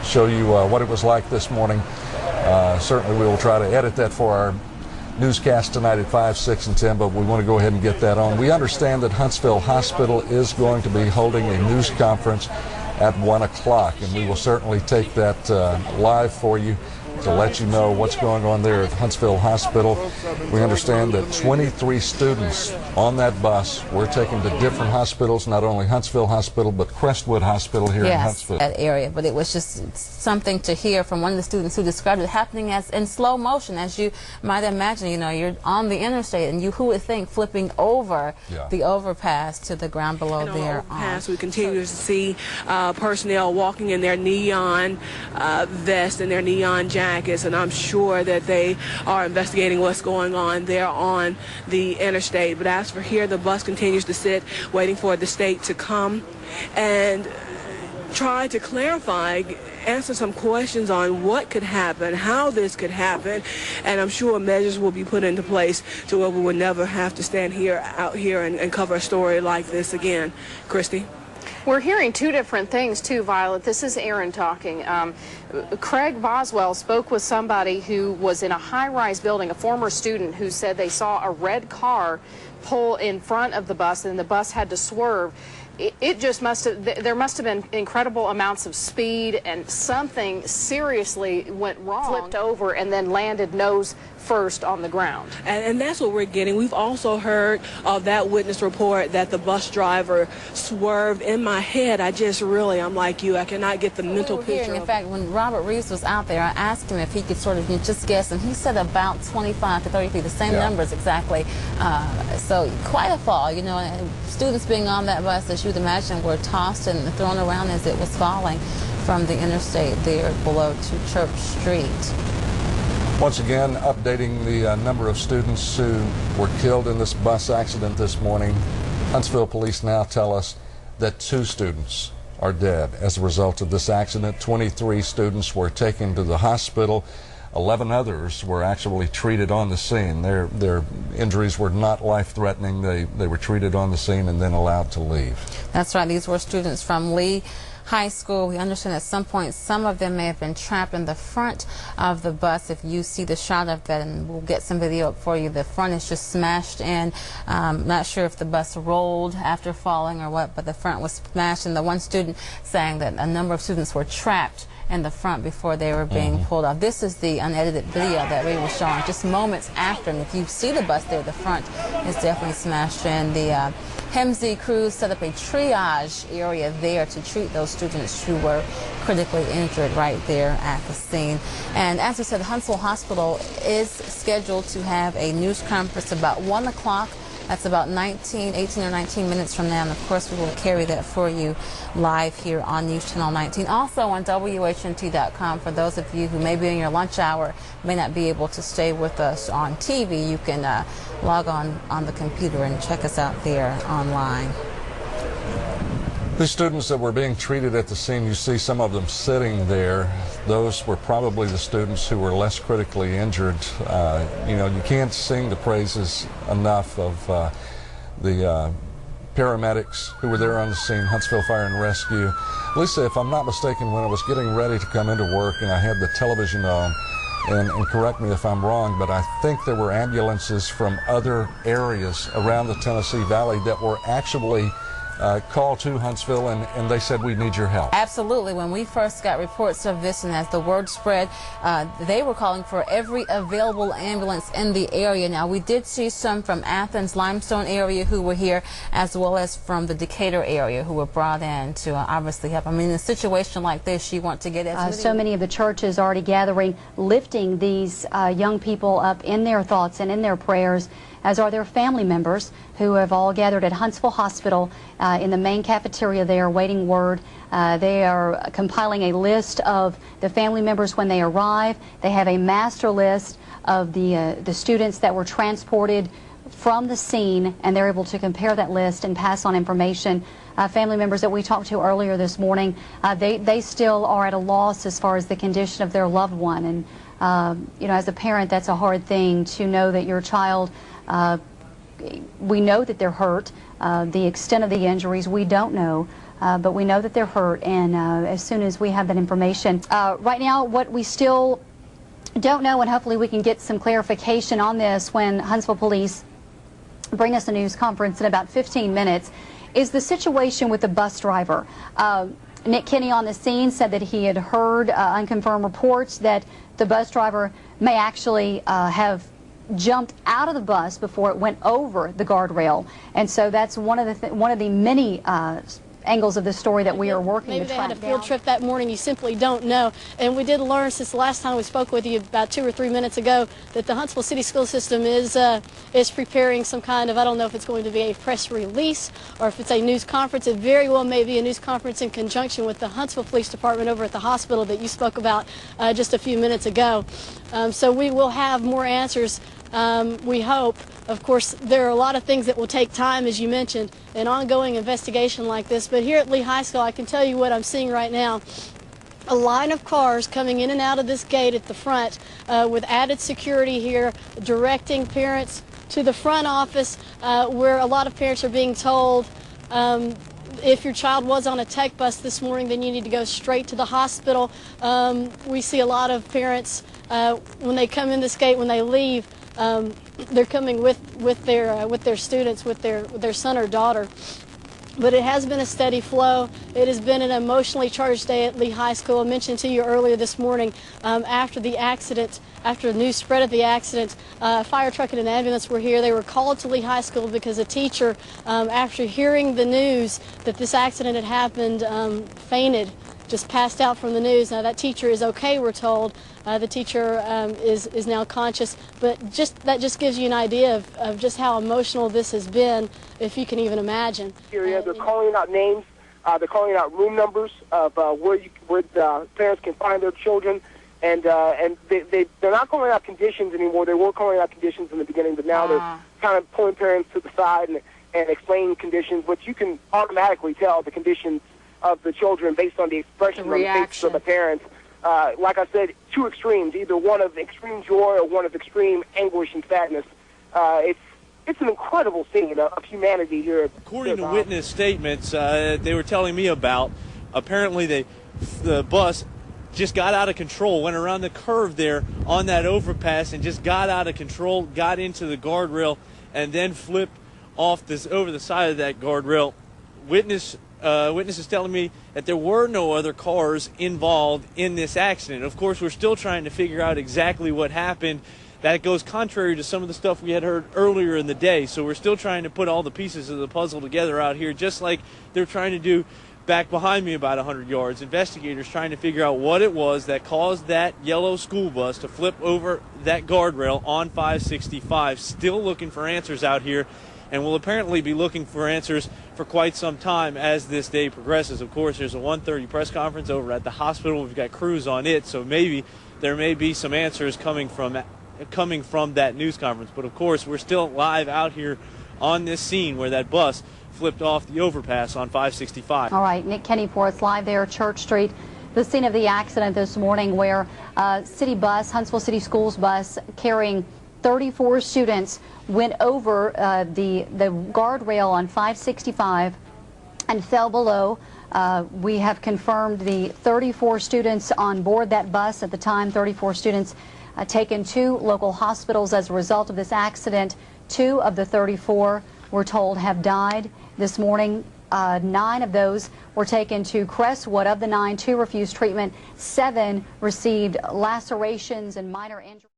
Show you what it was like this morning. Certainly we will try to edit that for our newscast tonight at 5, 6, and 10, but we want to go ahead and get that on. We understand that Huntsville Hospital is going to be holding a news conference at 1 o'clock, and we will certainly take that live for you to let you know what's going on there at Huntsville Hospital. We understand that 23 students on that bus were taken to different hospitals, not only Huntsville Hospital, but Crestwood Hospital here in Huntsville. That area, but it was just something to hear from one of the students who described it happening as in slow motion, as you might imagine. You know, you're on the interstate, and who would think flipping over the overpass to the ground below there. Overpass, we continue to see personnel walking in their neon vests and their neon jackets, and I'm sure that they are investigating what's going on there on the interstate. But as for here, the bus continues to sit, waiting for the state to come and try to clarify, answer some questions on what could happen, how this could happen, and I'm sure measures will be put into place to where we will never have to stand out here and cover a story like this again. Christy? We're hearing two different things too, Violet. This is Aaron talking. Craig Boswell spoke with somebody who was in a high-rise building, a former student, who said they saw a red car pull in front of the bus and the bus had to swerve. It just must have, there must have been incredible amounts of speed, and something seriously went wrong. Flipped over and then landed nose first on the ground. And that's what we're getting. We've also heard of that witness report that the bus driver swerved. In my head, I'm like you, I cannot get the mental picture. In fact, when Robert Reeves was out there, I asked him if he could sort of just guess, and he said about 25 to 30 feet, the same numbers exactly. So quite a fall, you know, and students being on that bus, as you would imagine, were tossed and thrown around as it was falling from the interstate there below to Church Street. Once again, updating the number of students who were killed in this bus accident this morning. Huntsville police now tell us that 2 students are dead as a result of this accident. 23 students were taken to the hospital. 11 others were actually treated on the scene. Their injuries were not life-threatening. They were treated on the scene and then allowed to leave. That's right. These were students from Lee High School. We understand at some point some of them may have been trapped in the front of the bus. If you see the shot of that, and we'll get some video up for you, the front is just smashed in. Not sure if the bus rolled after falling or what, but the front was smashed. And the one student saying that a number of students were trapped in the front before they were being pulled off. This is the unedited video that we were showing just moments after, and if you see the bus there, the front is definitely smashed in. The HEMZ crews set up a triage area there to treat those students who were critically injured right there at the scene. And as I said, Huntsville Hospital is scheduled to have a news conference about 1 o'clock. That's about 18 or 19 minutes from now, and of course we will carry that for you live here on News Channel 19. Also on WHNT.com, for those of you who may be in your lunch hour, may not be able to stay with us on TV, you can log on the computer and check us out there online. The students that were being treated at the scene, you see some of them sitting there. Those were probably the students who were less critically injured. You know, you can't sing the praises enough of the paramedics who were there on the scene, Huntsville Fire and Rescue. Lisa, if I'm not mistaken, when I was getting ready to come into work and I had the television on, and correct me if I'm wrong, but I think there were ambulances from other areas around the Tennessee Valley that were actually call to Huntsville, and they said, we need your help. Absolutely. When we first got reports of this, and as the word spread, they were calling for every available ambulance in the area. Now, we did see some from Athens, Limestone area who were here, as well as from the Decatur area who were brought in to obviously help. I mean, in a situation like this, you want to get as so many of the churches already gathering, lifting these young people up in their thoughts and in their prayers, as are their family members who have all gathered at Huntsville Hospital in the main cafeteria there waiting word. They are compiling a list of the family members when they arrive. They have a master list of the students that were transported from the scene, and they're able to compare that list and pass on information. Family members that we talked to earlier this morning, they still are at a loss as far as the condition of their loved one. And you know, as a parent, that's a hard thing to know that your child, we know that they're hurt. The extent of the injuries, we don't know. but we know that they're hurt, and as soon as we have that information. Right now, what we still don't know, and hopefully we can get some clarification on this when Huntsville Police bring us a news conference in about 15 minutes, is the situation with the bus driver. Nick Kinney on the scene said that he had heard unconfirmed reports that the bus driver may actually have jumped out of the bus before it went over the guardrail, and so that's one of the many angles of the story that we are working to track down. Maybe they had a field trip that morning. You simply don't know. And we did learn since the last time we spoke with you about 2 or 3 minutes ago that the Huntsville City School System is preparing some kind of, I don't know if it's going to be a press release or if it's a news conference. It very well may be a news conference in conjunction with the Huntsville Police Department over at the hospital that you spoke about just a few minutes ago. So we will have more answers. We hope. Of course, there are a lot of things that will take time, as you mentioned, an ongoing investigation like this. But here at Lee High School, I can tell you what I'm seeing right now. A line of cars coming in and out of this gate at the front with added security here, directing parents to the front office where a lot of parents are being told if your child was on a tech bus this morning, then you need to go straight to the hospital. We see a lot of parents when they come in this gate, when they leave, they're coming with their students, with their son or daughter. But it has been a steady flow. It has been an emotionally charged day at Lee High School. I mentioned to you earlier this morning, after the accident, after the news spread of the accident, a fire truck and an ambulance were here. They were called to Lee High School because a teacher, after hearing the news that this accident had happened, fainted, just passed out from the news. Now that teacher is okay, we're told. The teacher is now conscious, but that just gives you an idea of just how emotional this has been, if you can even imagine. They're calling out names, they're calling out room numbers of where the parents can find their children, and they're not calling out conditions anymore. They were calling out conditions in the beginning, but now they're kind of pulling parents to the side and explaining conditions, which you can automatically tell the conditions of the children based on the expression on the faces of the parents. Like I said, two extremes, either one of extreme joy or one of extreme anguish and sadness. It's an incredible scene of humanity here. According to witness statements they were telling me about, apparently the bus just got out of control, went around the curve there on that overpass and just got out of control, got into the guardrail, and then flipped off over the side of that guardrail. Witnesses telling me that there were no other cars involved in this accident. Of course, we're still trying to figure out exactly what happened. That goes contrary to some of the stuff we had heard earlier in the day. So we're still trying to put all the pieces of the puzzle together out here, just like they're trying to do back behind me about 100 yards. Investigators trying to figure out what it was that caused that yellow school bus to flip over that guardrail on 565. Still looking for answers out here, and will apparently be looking for answers for quite some time as this day progresses. Of course, there's a 1:30 press conference over at the hospital. We've got crews on it, so maybe there may be some answers coming from that news conference. But of course, we're still live out here on this scene where that bus flipped off the overpass on 565. All right, Nick Kenny for us live there, Church Street, the scene of the accident this morning where city bus, Huntsville City Schools bus carrying 34 students went over the guardrail on 565 and fell below. We have confirmed the 34 students on board that bus at the time, 34 students taken to local hospitals as a result of this accident. 2 of the 34, we're told, have died this morning. 9 of those were taken to Crestwood. Of the 9, 2 refused treatment. 7 received lacerations and minor injuries.